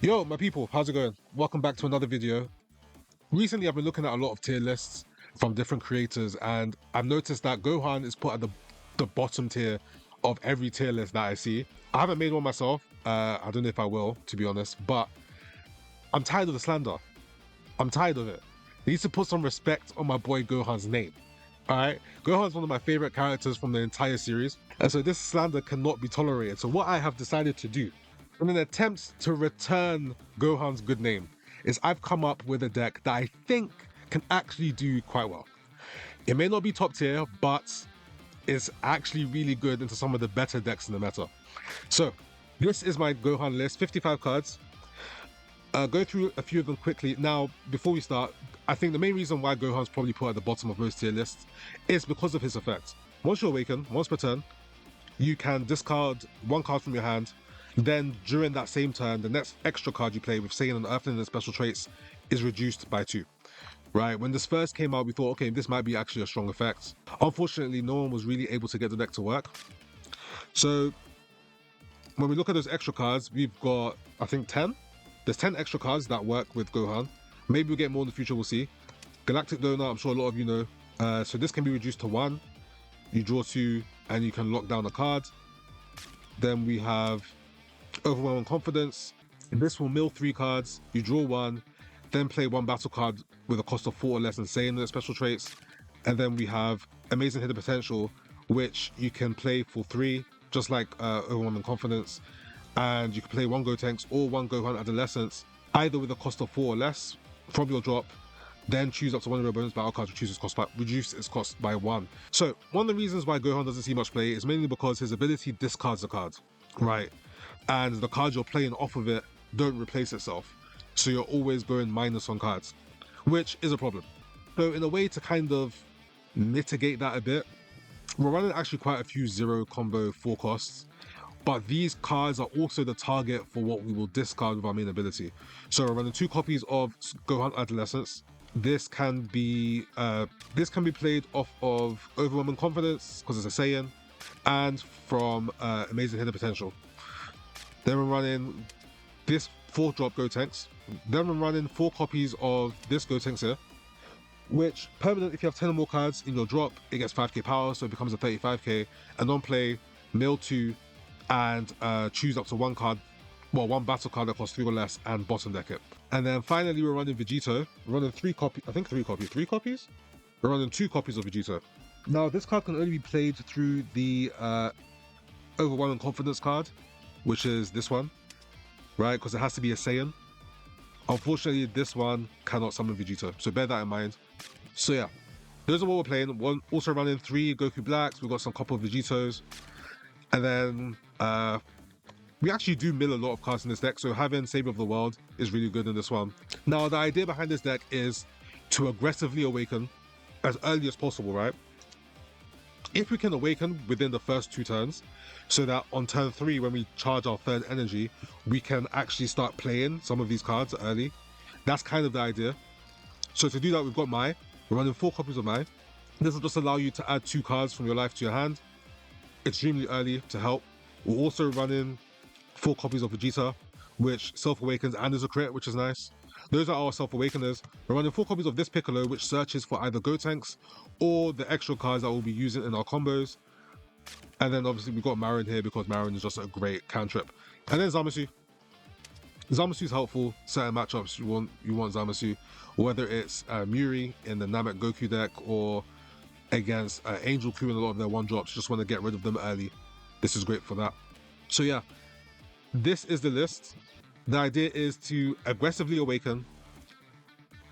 Yo, my people, how's it going? Welcome back to another video. Recently, I've been looking at a lot of tier lists from different creators, and I've noticed that Gohan is put at the bottom tier of every tier list that I see. I haven't made one myself. I don't know if I will, to be honest, but I'm tired of the slander. I'm tired of it. They need to put some respect on my boy Gohan's name. Alright? Gohan's one of my favorite characters from the entire series, and so this slander cannot be tolerated. So what I have decided to do, in an attempt to return Gohan's good name, is I've come up with a deck that I think can actually do quite well. It may not be top tier, but it's actually really good into some of the better decks in the meta. So, this is my Gohan list, 55 cards. Go through a few of them quickly. Now, before we start, I think the main reason why Gohan's probably put at the bottom of most tier lists is because of his effect. Once you awaken, once per turn, you can discard one card from your hand. Then, during that same turn, the next extra card you play with Saiyan and Earthling and special traits is reduced by 2. Right? When this first came out, we thought, okay, this might be actually a strong effect. Unfortunately, no one was really able to get the deck to work. So, when we look at those extra cards, we've got, I think, 10. There's 10 extra cards that work with Gohan. Maybe we'll get more in the future, we'll see. Galactic Donor, I'm sure a lot of you know. So this can be reduced to 1. You draw 2, and you can lock down a card. Then we have Overwhelming Confidence. This will mill 3 cards. You draw 1, then play 1 battle card with a cost of 4 or less and say in the special traits. And then we have Amazing Hidden Potential, which you can play for 3, just like Overwhelming Confidence. And you can play 1 Gotenks or 1 Gohan Adolescence, either with a cost of 4 or less from your drop, then choose up to one of your bonus battle cards, reduce its cost by 1. So, one of the reasons why Gohan doesn't see much play is mainly because his ability discards the card, right? And the cards you're playing off of it don't replace itself. So you're always going minus on cards, which is a problem. So in a way to kind of mitigate that a bit, we're running actually quite a few 0 combo 4 costs. But these cards are also the target for what we will discard with our main ability. So we're running 2 copies of Gohan Adolescence. This can be played off of Overwhelming Confidence because it's a Saiyan, and from Amazing Hidden Potential. Then we're running this 4-drop Gotenks. Then we're running 4 copies of this Gotenks here, which permanent, if you have 10 or more cards in your drop, it gets 5k power, so it becomes a 35k. And on play, mill 2, and choose up to 1 card, well, 1 battle card that costs 3 or less, and bottom deck it. And then finally, we're running Vegito. We're running 3 copies. We're running 2 copies of Vegito. Now, this card can only be played through the Overwhelming Confidence card, which is this one, right? Because it has to be a Saiyan. Unfortunately, this one cannot summon Vegito, so bear that in mind. So yeah, those are what we're playing. We're also running 3 Goku Blacks. We've got some couple of Vegitos. And then we actually do mill a lot of cards in this deck, so having Saber of the World is really good in this one. Now, the idea behind this deck is to aggressively awaken as early as possible, right? If we can awaken within the first 2 turns, so that on turn 3, when we charge our 3rd energy, we can actually start playing some of these cards early. That's kind of the idea. So to do that, we've got Mai. We're running 4 copies of Mai. This will just allow you to add 2 cards from your life to your hand extremely early to help. We're also running 4 copies of Vegeta, which self-awakens and is a crit, which is nice. Those are our self-awakeners. We're running 4 copies of this Piccolo, which searches for either Gotenks or the extra cards that we'll be using in our combos. And then obviously we've got Marin here because Marin is just a great cantrip. And then Zamasu. Zamasu's helpful. Certain matchups you want Zamasu, whether it's Muri in the Namek Goku deck or against Angelku and a lot of their 1-drops, just want to get rid of them early. This is great for that. So yeah, this is the list. The idea is to aggressively awaken,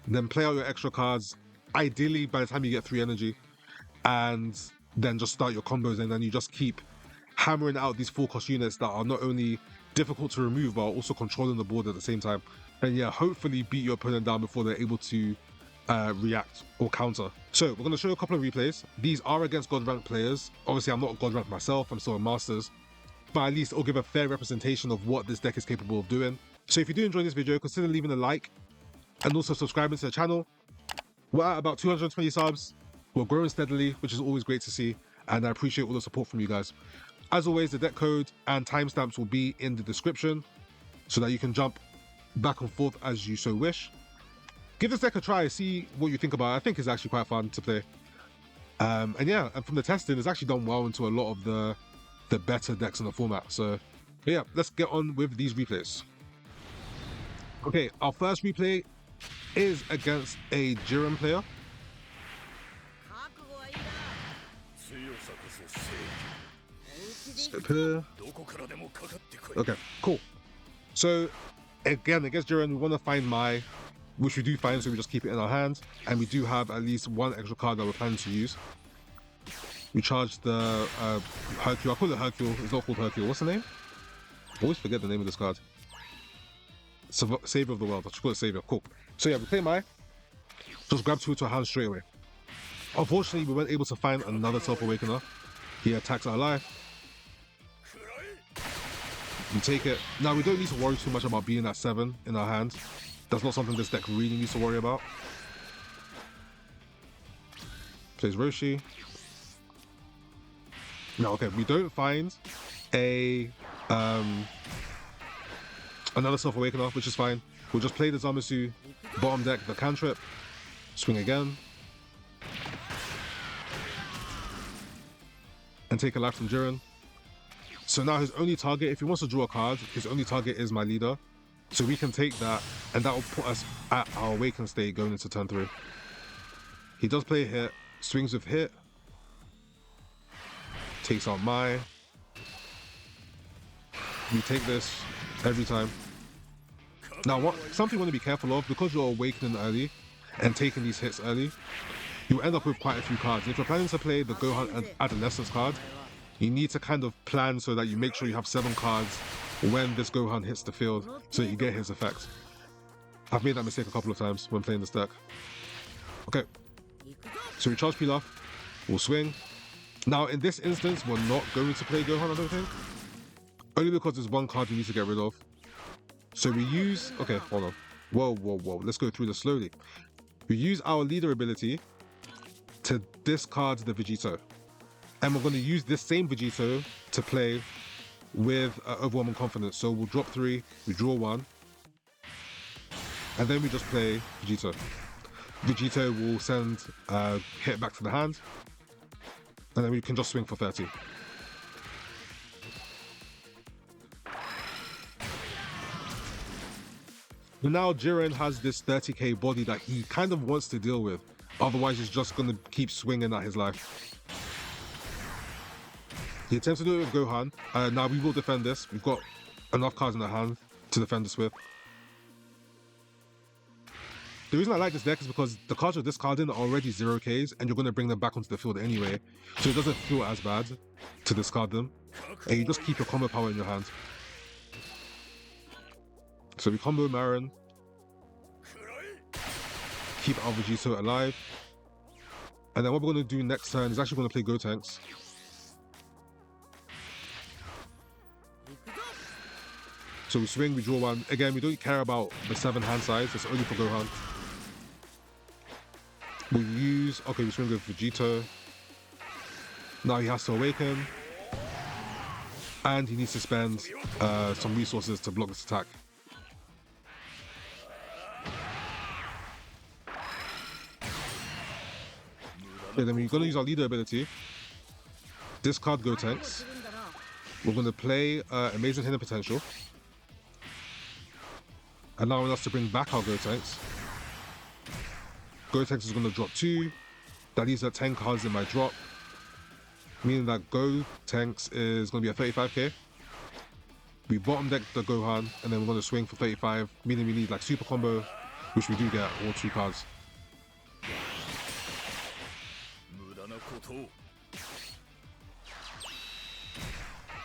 then play out your extra cards, ideally by the time you get 3 energy, and then just start your combos, and then you just keep hammering out these 4-cost units that are not only difficult to remove, but are also controlling the board at the same time. And yeah, hopefully beat your opponent down before they're able to react or counter. So we're going to show you a couple of replays. These are against God rank players. Obviously, I'm not God rank myself, I'm still in Masters, but at least it'll give a fair representation of what this deck is capable of doing. So if you do enjoy this video, consider leaving a like and also subscribing to the channel. We're at about 220 subs. We're growing steadily, which is always great to see, and I appreciate all the support from you guys. As always, the deck code and timestamps will be in the description so that you can jump back and forth as you so wish. Give this deck a try, see what you think about it. I think it's actually quite fun to play. And yeah, and from the testing, it's actually done well into a lot of the better decks in the format. So yeah, let's get on with these replays. Okay, our first replay is against a Jiren player. Step here. Okay, cool. So again, against Jiren, we want to find Mai, which we do find, so we just keep it in our hand. And we do have at least one extra card that we're planning to use. We charge the Hercule. I call it Hercule. It's not called Hercule. What's the name? I always forget the name of this card. Savior of the World. I should call it Savior. Cool. So yeah, we play Mai. Just grab two to our hand straight away. Unfortunately, we weren't able to find another Self-Awakener. He attacks our life. We take it. Now, we don't need to worry too much about being at 7 in our hand. That's not something this deck really needs to worry about. Plays Roshi. Now, okay, we don't find another Self-Awakener, which is fine. We'll just play the Zamasu, bottom deck the cantrip, swing again, and take a life from Jiren. So now his only target, if he wants to draw a card, his only target is my leader. So we can take that, and that will put us at our awakened state going into turn 3. He does play a hit, swings with hit, takes out Mai. We take this every time. Now, something you want to be careful of, because you're awakening early and taking these hits early, you end up with quite a few cards. If you're planning to play the Gohan and Adolescence card, you need to kind of plan so that you make sure you have 7 cards when this Gohan hits the field so that you get his effect. I've made that mistake a couple of times when playing this deck. Okay, so we charge Pilaf, we'll swing. Now in this instance, we're not going to play Gohan, I don't think. Only because there's one card we need to get rid of. So we use, okay, hold on. Whoa, let's go through this slowly. We use our leader ability to discard the Vegito. And we're going to use this same Vegito to play with Overwhelming Confidence. So we'll drop 3, we draw 1, and then we just play Vegito. Vegito will send hit back to the hand, and then we can just swing for 30. But now Jiren has this 30k body that he kind of wants to deal with. Otherwise, he's just going to keep swinging at his life. He attempts to do it with Gohan. Now we will defend this. We've got enough cards in our hand to defend this with. The reason I like this deck is because the cards you're discarding are already 0Ks and you're going to bring them back onto the field anyway. So it doesn't feel as bad to discard them. And you just keep your combo power in your hand. So we combo Marin. Keep our Vegito alive. And then what we're going to do next turn is actually going to play Gotenks. So we swing, we draw 1. Again, we don't care about the 7 hand size, it's only for Gohan. We'll use, okay, we swing with Vegito. Now he has to awaken. And he needs to spend some resources to block this attack. Okay, then we're going to use our leader ability. Discard Gotenks. We're going to play Amazing Hidden Potential, allowing us to bring back our Gotenks. Gotenks is going to drop 2. That leaves 10 cards in my drop, meaning that Gotenks is going to be a 35k. We bottom deck the Gohan, and then we're going to swing for 35, meaning we need like super combo, which we do get all 2 cards.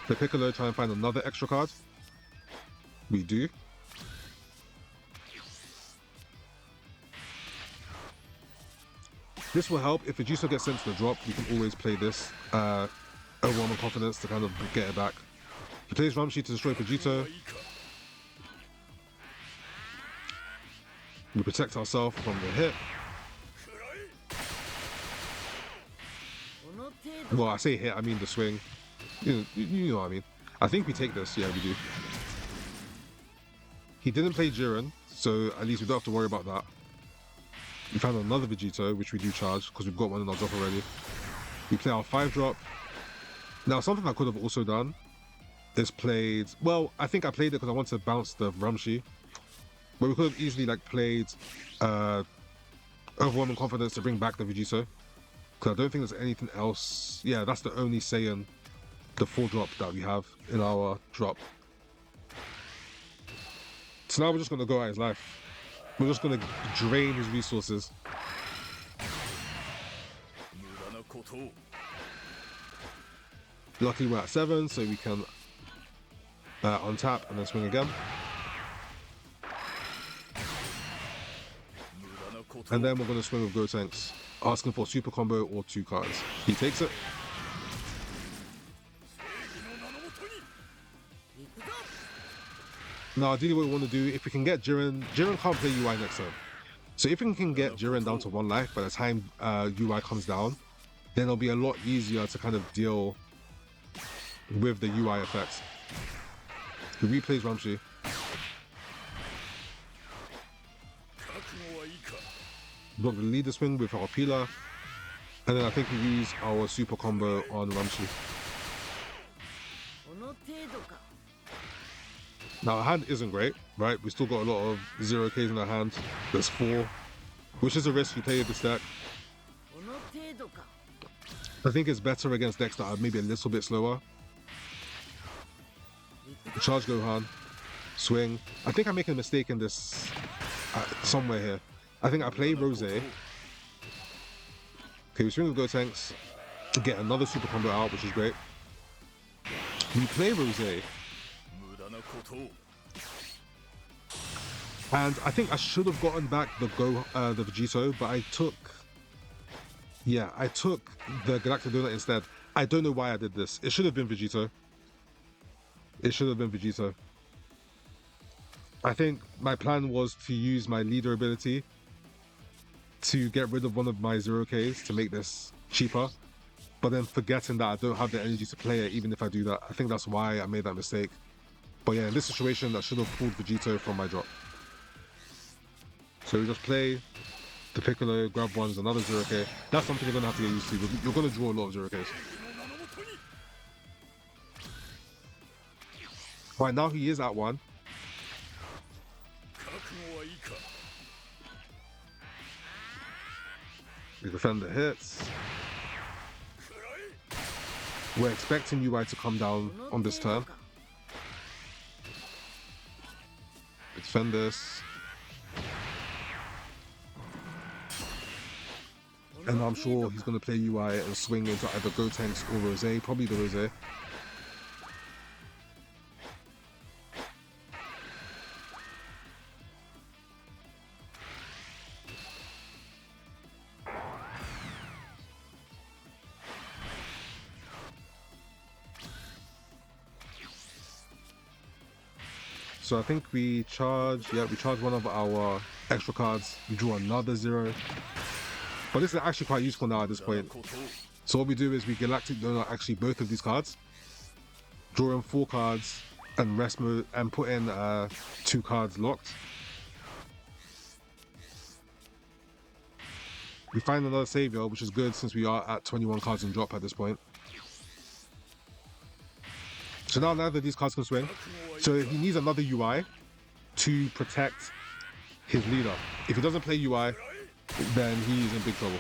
The Piccolo try and find another extra card. We do. This will help. If Vegito gets sent to the drop, we can always play this Overwhelming Confidence to kind of get it back. He plays Ramshi to destroy Vegito. We protect ourselves from the hit. Well, I say hit, I mean the swing. You know what I mean. I think we take this. Yeah, we do. He didn't play Jiren, so at least we don't have to worry about that. We found another Vegito, which we do charge, because we've got one in our drop already. We play our 5-drop. Now, something I could have also done is played... Well, I think I played it because I wanted to bounce the Ramshi. But we could have easily like played Overwhelming Confidence to bring back the Vegito. Because I don't think there's anything else. Yeah, that's the only Saiyan, the 4-drop that we have in our drop. So now we're just going to go at his life. We're just going to drain his resources. Luckily we're at 7, so we can untap and then swing again. And then we're going to swing with Gotenks, asking for a super combo or 2 cards. He takes it. Now, ideally what we want to do, if we can get Jiren can't play UI next turn. So if we can get Jiren down to 1 life by the time UI comes down, then it'll be a lot easier to kind of deal with the UI effects. He replays Ramshi. Block the leader swing with our Pilaf, and then I think we use our super combo on Ramshi. Now our hand isn't great, right? We still got a lot of 0Ks in our hand. There's 4, which is a risk you play with this deck. I think it's better against decks that are maybe a little bit slower. Charge Gohan, swing. I think I'm making a mistake in this somewhere here. I think I play Rose. Okay, we swing with Gotenks to get another super combo out, which is great. We play Rose. And I think I should have gotten back the Vegito, but I took the Galactic Donut instead. I don't know why I did this. It should have been Vegito. It should have been Vegito. I think my plan was to use my leader ability to get rid of one of my 0Ks to make this cheaper, but then forgetting that I don't have the energy to play it even if I do that. I think that's why I made that mistake. But yeah, in this situation, I should have pulled Vegito from my drop. So we just play the Piccolo, grab ones, another 0K. That's something you're going to have to get used to. You're going to draw a lot of 0Ks. Right, now he is at 1. We defend the hits. We're expecting UI to come down on this turn. We defend this. And I'm sure he's going to play UI and swing into either Gotenks or Rose, probably the Rose. So I think we charge, we charge one of our extra cards, we draw another 0. But this is actually quite useful now at this point. So what we do is we Galactic Donut actually both of these cards, draw in 4 cards, and rest mode, and put in 2 cards locked. We find another savior, which is good since we are at 21 cards in drop at this point. So now neither of these cards can swing. So he needs another UI to protect his leader. If he doesn't play UI, then he's in big trouble.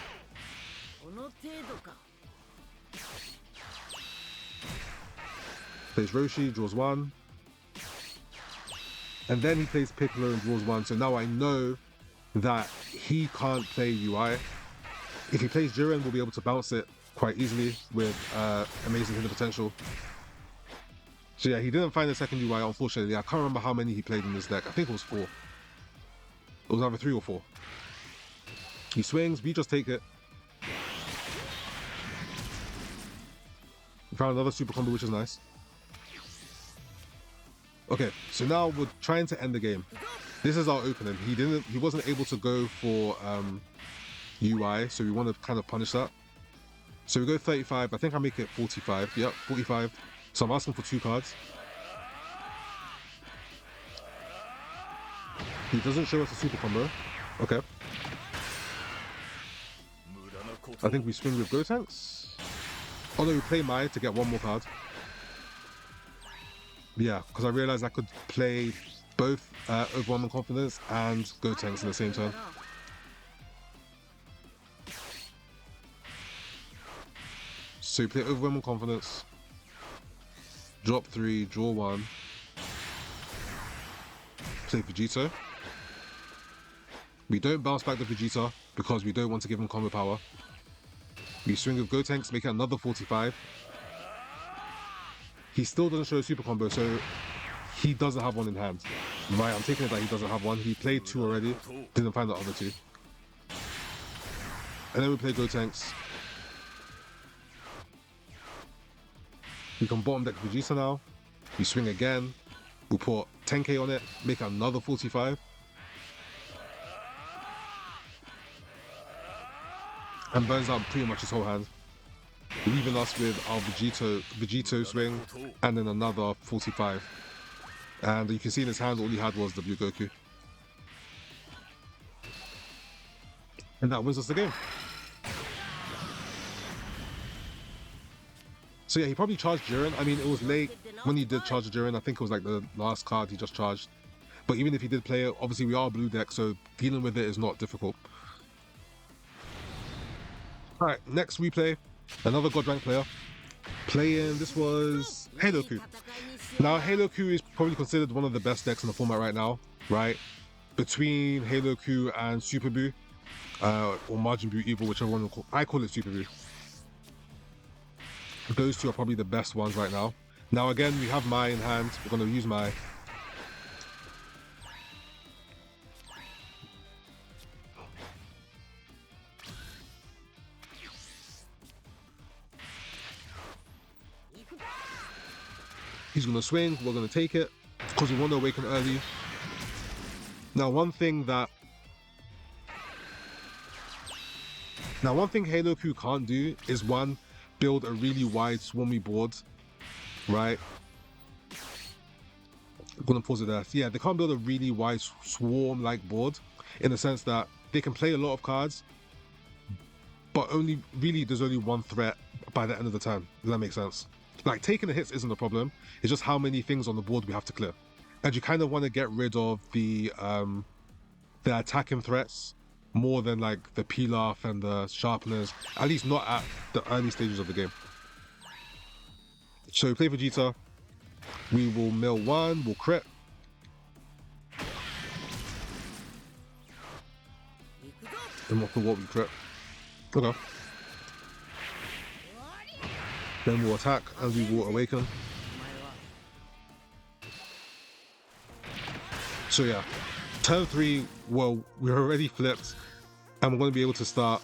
Plays Roshi, draws 1. And then he plays Piccolo and draws 1. So now I know that he can't play UI. If he plays Jiren, we'll be able to bounce it quite easily with amazing hidden potential. So yeah, he didn't find the second UI, unfortunately. I can't remember how many he played in this deck. I think it was 4. It was either 3 or 4. He swings, we just take it. We found another super combo, which is nice. Okay, so now we're trying to end the game. This is our opening. He wasn't able to go for UI, so we want to kind of punish that. So we go 35. I think I make it 45. Yep, 45. So I'm asking for 2 cards. He doesn't show us a super combo. Okay. I think we swing with Gotenks. Oh no, we play Mai to get one more card. Yeah, because I realized I could play both Overwhelming Confidence and Gotenks in the same turn. So you play Overwhelming Confidence, drop 3, draw 1, play Vegito. We don't bounce back the Vegeta because we don't want to give him combo power. We swing with Gotenks, make it another 45. He still doesn't show a super combo, so he doesn't have one in hand. Right, I'm taking it that he doesn't have one. He played 2 already, didn't find the other 2. And then we play Gotenks. We can bottom deck Vegeta now. We swing again. We put 10k on it, make another 45. And burns out pretty much his whole hand, leaving us with our Vegito swing and then another 45. And you can see in his hand all he had was W Goku. And that wins us the game. So yeah, he probably charged Jiren. I mean, it was late when he did charge Jiren. I think it was like the last card he just charged. But even if he did play it, obviously we are blue deck, so dealing with it is not difficult. Alright, next we play another God rank player. Playing, this was Angelku. Now, Angelku is probably considered one of the best decks in the format right now, right? Between Angelku and Super Buu, or Majin Buu Evil, whichever one I call it Super Buu. Those two are probably the best ones right now. Now again, we have Mai in hand. We're going to use Mai. He's going to swing. We're going to take it because we want to awaken early. Now, one thing Angelku can't do is one, build a really wide swarmy board, right? I'm gonna pause it there. Yeah, they can't build a really wide swarm-like board in the sense that they can play a lot of cards, but there's only one threat by the end of the turn. Does that make sense? Like, taking the hits isn't a problem. It's just how many things on the board we have to clear. And you kind of want to get rid of the attacking threats more than like the Pilaf and the sharpeners, at least not at the early stages of the game. So we play Vegeta. We will mill 1, we'll crit. And what we crit. Okay. Then we'll attack and we will awaken. So yeah, turn 3, well, we're already flipped and we're going to be able to start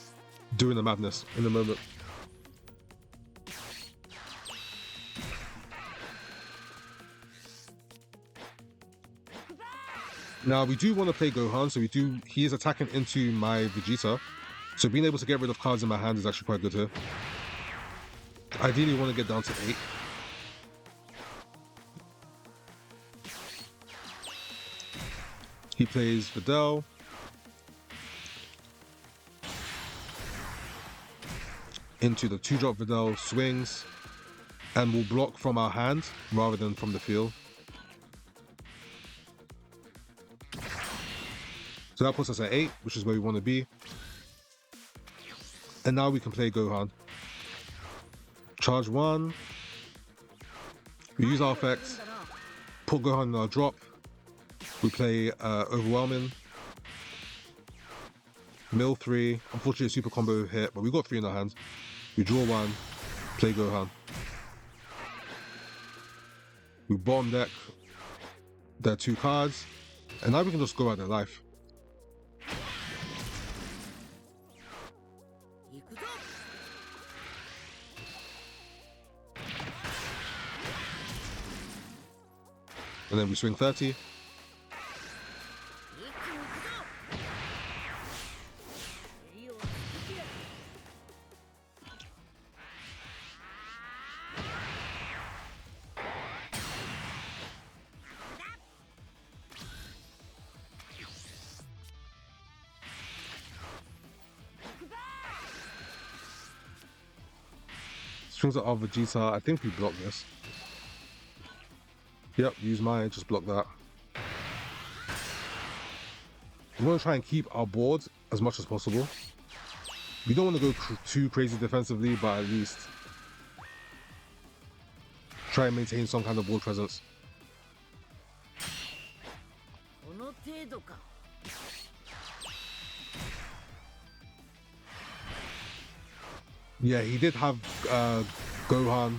doing the madness in a moment. Now we do want to play Gohan, so he is attacking into my Vegeta. So being able to get rid of cards in my hand is actually quite good here. Ideally, we want to get down to 8. He plays Videl. Into the 2-drop Videl, swings, and will block from our hand rather than from the field. So that puts us at 8, which is where we want to be. And now we can play Gohan. Charge 1. We use our effects. Put Gohan in our drop. We play Overwhelming. Mill 3. Unfortunately, a super combo hit, but we got 3 in our hands. We draw 1. Play Gohan. We bottom deck their 2 cards. And now we can just go out their life. And then we swing 30. Strings of Vegeta. I think we block this. Yep, use Mai, just block that. We want to try and keep our board as much as possible. We don't want to go too crazy defensively, but at least try and maintain some kind of board presence. Yeah, he did have Gohan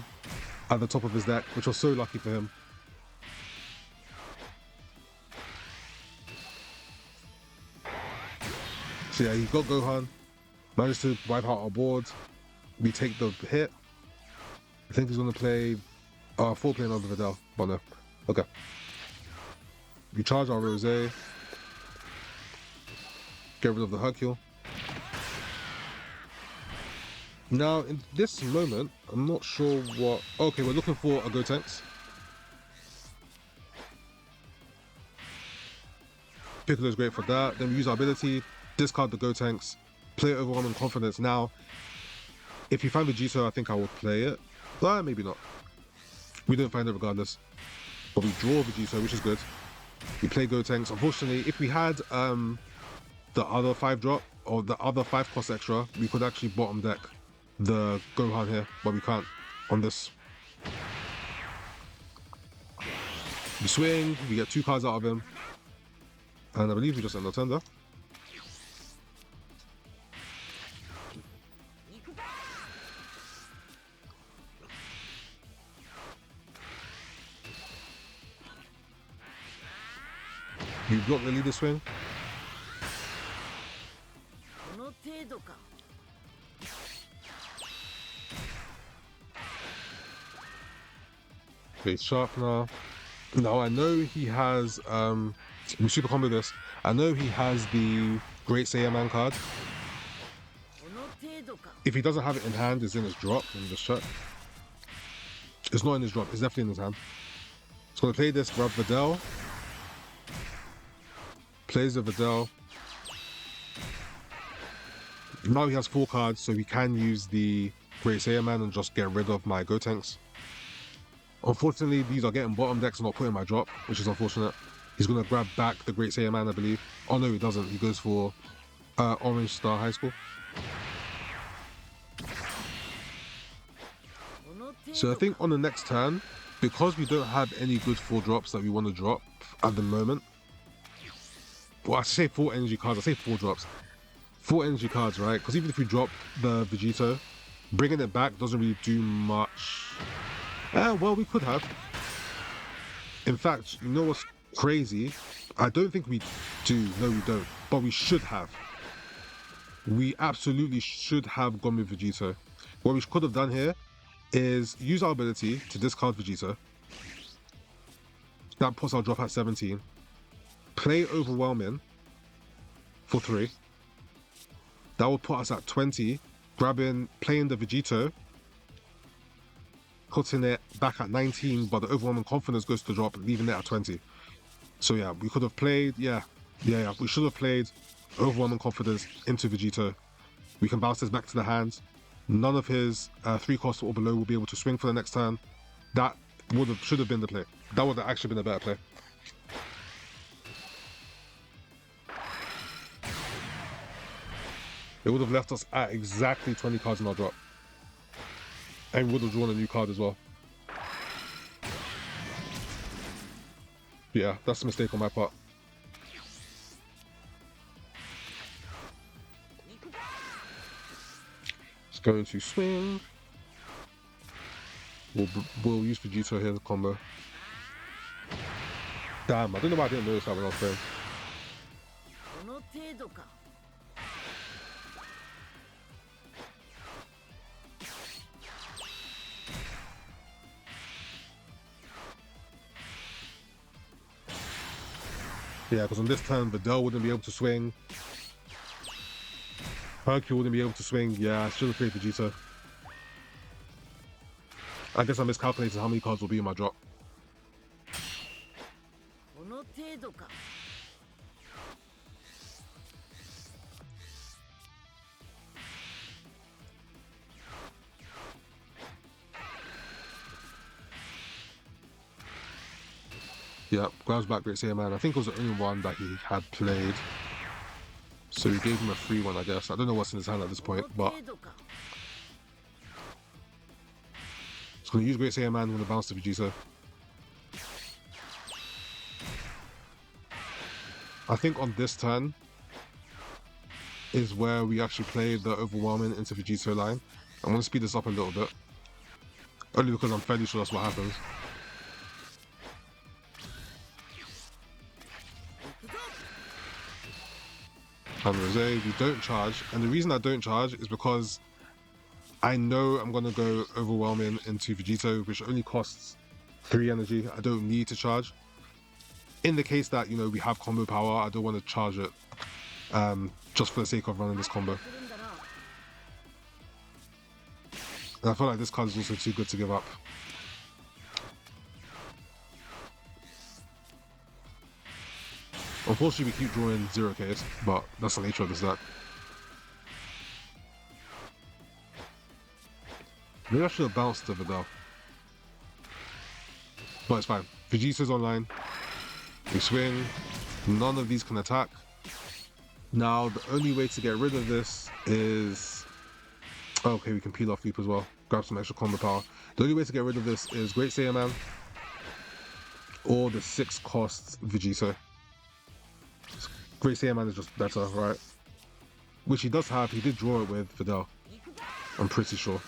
at the top of his deck, which was so lucky for him. So yeah, he got Gohan, managed to wipe out our board. We take the hit. I think he's going to play 4 playing on the Videl, but no. Okay. We charge our Rose. Get rid of the Hercule. Now, in this moment, I'm not sure what... Okay, we're looking for a Gotenks. Piccolo is great for that. Then we use our ability, discard the Gotenks, play Overwhelming Confidence. Now, if you find Vegito, I think I would play it. But maybe not. We didn't find it regardless. But we draw Vegito, which is good. We play Gotenks. Unfortunately, if we had the other 5-drop, or the other 5 cost extra, we could actually bottom deck the Gohan here, but we can't on this. We swing, we get 2 cards out of him, and I believe we just end the turn there. We block the leader swing. Base Sharpener. Now I know he has we super combo this. I know he has the Great Saiyaman card. If he doesn't have it in hand, it's in his drop. Let me just check. It's not in his drop, it's definitely in his hand. He's gonna play this, grab Videl. Plays the Videl. Now he has 4 cards, so he can use the Great Saiyaman and just get rid of my Gotenks. Unfortunately, these are getting bottom decks and not putting my drop, which is unfortunate. He's going to grab back the Great Saiyaman, I believe. Oh no, he doesn't. He goes for Orange Star High School. So I think on the next turn, because we don't have any good 4 drops that we want to drop at the moment. Well, I say 4 energy cards. I say 4 drops. 4 energy cards, right? Because even if we drop the Vegito, bringing it back doesn't really do much. Well, we could have. In fact, you know what's crazy? I don't think we do. No, we don't. But we should have. We absolutely should have gone with Vegito. What we could have done here is use our ability to discard Vegito. That puts our drop at 17. Play Overwhelming for 3. That would put us at 20. Playing the Vegito, putting it back at 19, but the Overwhelming Confidence goes to drop, leaving it at 20. So yeah, we could have played, we should have played Overwhelming Confidence into Vegito. We can bounce this back to the hand. None of his 3 costs or below will be able to swing for the next turn. That should have been the play. That would have actually been a better play. It would have left us at exactly 20 cards in our drop. And we would have drawn a new card as well. Yeah, that's a mistake on my part. It's going to swing. We'll use Vegito here in the combo. Damn, I don't know why I didn't notice that when I was playing. Yeah, because on this turn, Videl wouldn't be able to swing. Hercule wouldn't be able to swing. Yeah, I should have played Vegeta. I guess I miscalculated how many cards will be in my drop. Yep, grabs back Great Saiyan Man. I think it was the only one that he had played. So we gave him a free one, I guess. I don't know what's in his hand at this point, but he's going to use Great Saiyan Man, going to bounce to Vegito. I think on this turn is where we actually play the overwhelming into Vegito line. I'm going to speed this up a little bit. Only because I'm fairly sure that's what happens. And Rosé, you don't charge. And the reason I don't charge is because I know I'm going to go overwhelming into Vegito, which only costs 3 energy. I don't need to charge. In the case that, you know, we have combo power, I don't want to charge it just for the sake of running this combo. And I feel like this card is also too good to give up. Unfortunately, we keep drawing 0Ks, but that's the nature of this deck. Maybe I should have bounced the Videl. But it's fine. Vegito's online. We swing. None of these can attack. Now, the only way to get rid of this is... Okay, we can peel off Leap as well. Grab some extra combo power. The only way to get rid of this is Great Saiyan Man or the 6 cost Vegito. Great Saiyan Man is just better, right? Which he does have. He did draw it with Videl. I'm pretty sure.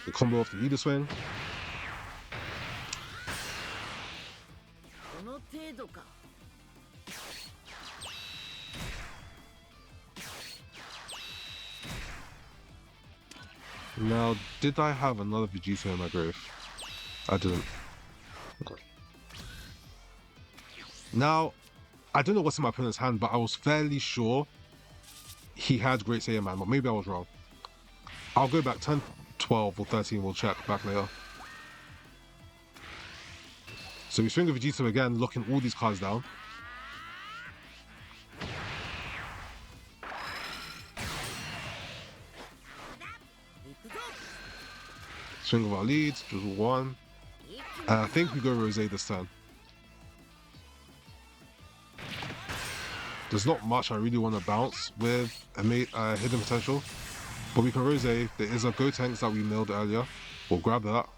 The combo off the leader swing. Now, did I have another Vegito in my grave? I didn't. Okay. Now, I don't know what's in my opponent's hand, but I was fairly sure he had Great Saiyan Man, but maybe I was wrong. I'll go back 10, 12 or 13, we'll check back later. So we swing with Vegito again, locking all these cards down. Swing with our leads, just one. And I think we go Rosé this turn. There's not much I really want to bounce with a hidden potential. But we can Rosé. There is a Gotenks that we milled earlier. We'll grab that.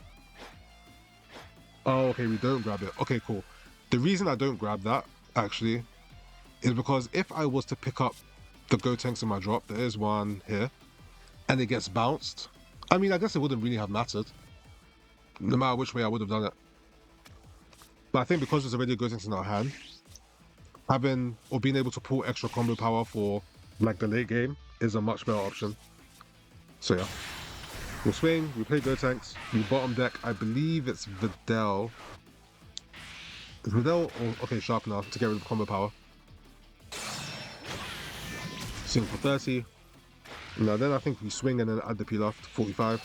Oh, okay, we don't grab it. Okay, cool. The reason I don't grab that, actually, is because if I was to pick up the Gotenks in my drop, there is one here, and it gets bounced. I mean, I guess it wouldn't really have mattered. No matter which way I would have done it. But I think because there's already a Gotenks in our hand, having or being able to pull extra combo power for like the late game is a much better option. So yeah. We'll swing, we play Gotenks, we bottom deck, I believe it's Videl. Is Videl or okay, Sharpener to get rid of combo power. Swing for 30. Now then I think we swing and then add the Pilaf to 45.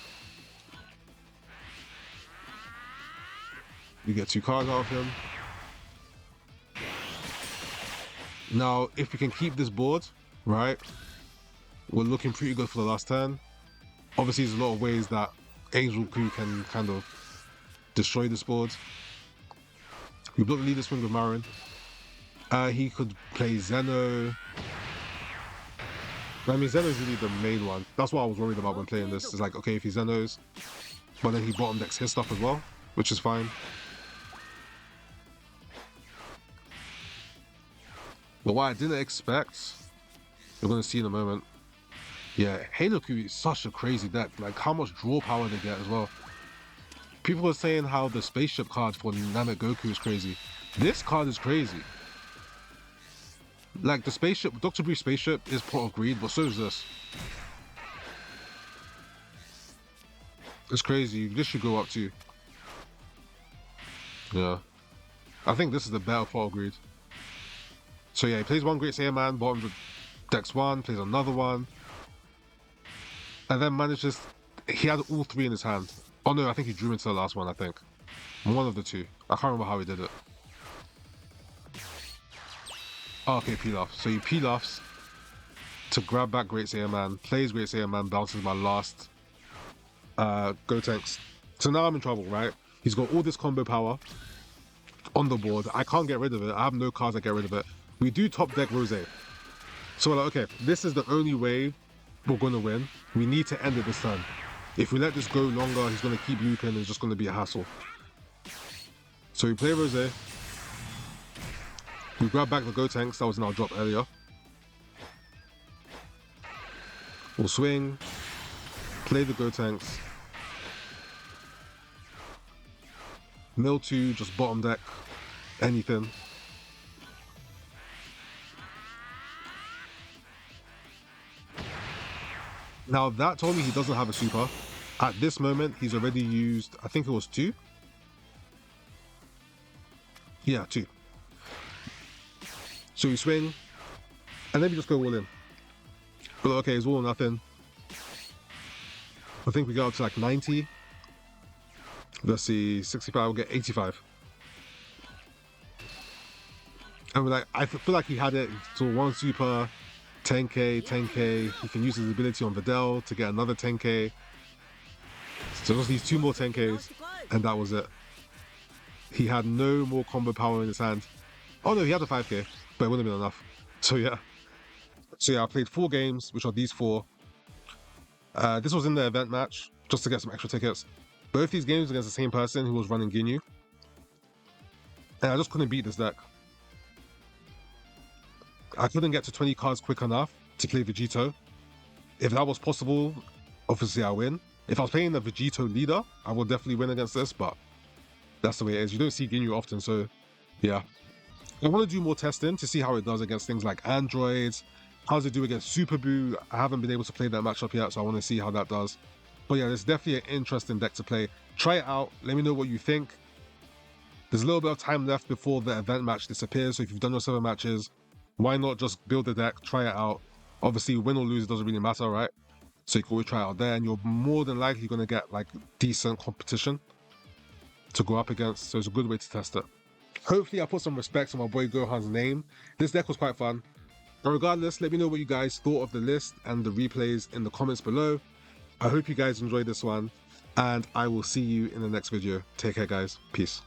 We get 2 cards out of him. Now, if we can keep this board, right, we're looking pretty good for the last turn. Obviously, there's a lot of ways that Angelku can kind of destroy this board. We block the leader swing with Marin. He could play Zeno. I mean, Zeno's really the main one. That's what I was worried about when playing this. It's like, okay, if he Zenos, but then he bottom decks his stuff as well, which is fine. But what I didn't expect, you're going to see in a moment. Yeah, Angelku is such a crazy deck. Like, how much draw power they get as well. People are saying how the spaceship card for Namek Goku is crazy. This card is crazy. Like, the spaceship, Dr. Brief's spaceship is Pot of Greed, but so is this. It's crazy. This should go up too. Yeah. I think this is the better Pot of Greed. So yeah, he plays one Great Saiyan Man, bottom decks one, plays another one. And then manages, he had all 3 in his hand. Oh no, I think he drew into the last one, I think. One of the 2. I can't remember how he did it. Oh, okay, Pilaf. So he Pilafs to grab back Great Saiyan Man, plays Great Saiyan Man, bounces my last Gotenks. So now I'm in trouble, right? He's got all this combo power on the board. I can't get rid of it. I have no cards that get rid of it. We do top deck Rose. So we're like, okay, this is the only way we're going to win. We need to end it this turn. If we let this go longer, he's going to keep looping and it's just going to be a hassle. So we play Rose. We grab back the Gotenks that was in our drop earlier. We'll swing, play the Gotenks. Mill 2, just bottom deck, anything. Now that told me he doesn't have a super. At this moment, he's already used, I think it was 2. Yeah, 2. So we swing, and then we just go all in. But okay, it's all or nothing. I think we go up to like 90. Let's see, 65, we'll get 85. And we're like, I feel like he had it, so 1 super, 10k, 10k. He can use his ability on Videl to get another 10k. So just these 2 more 10ks, and that was it. He had no more combo power in his hand. Oh no, he had a 5k, but it wouldn't have been enough. So yeah. I played 4 games, which are these 4. This was in the event match, just to get some extra tickets. Both these games against the same person who was running Ginyu. And I just couldn't beat this deck. I couldn't get to 20 cards quick enough to play Vegito. If that was possible, obviously I win. If I was playing the Vegito leader, I would definitely win against this, but that's the way it is. You don't see Ginyu often, so yeah. I want to do more testing to see how it does against things like androids. How does it do against Super Boo? I haven't been able to play that matchup yet, so I want to see how that does. But yeah, it's definitely an interesting deck to play. Try it out. Let me know what you think. There's a little bit of time left before the event match disappears, so if you've done your 7 matches, why not just build the deck, try it out. Obviously, win or lose, it doesn't really matter, right? So you can always try it out there, and you're more than likely going to get like decent competition to go up against, so it's a good way to test it. Hopefully I put some respect on my boy Gohan's name. This deck was quite fun. But regardless, let me know what you guys thought of the list and the replays in the comments below. I hope you guys enjoyed this one, and I will see you in the next video. Take care, guys. Peace.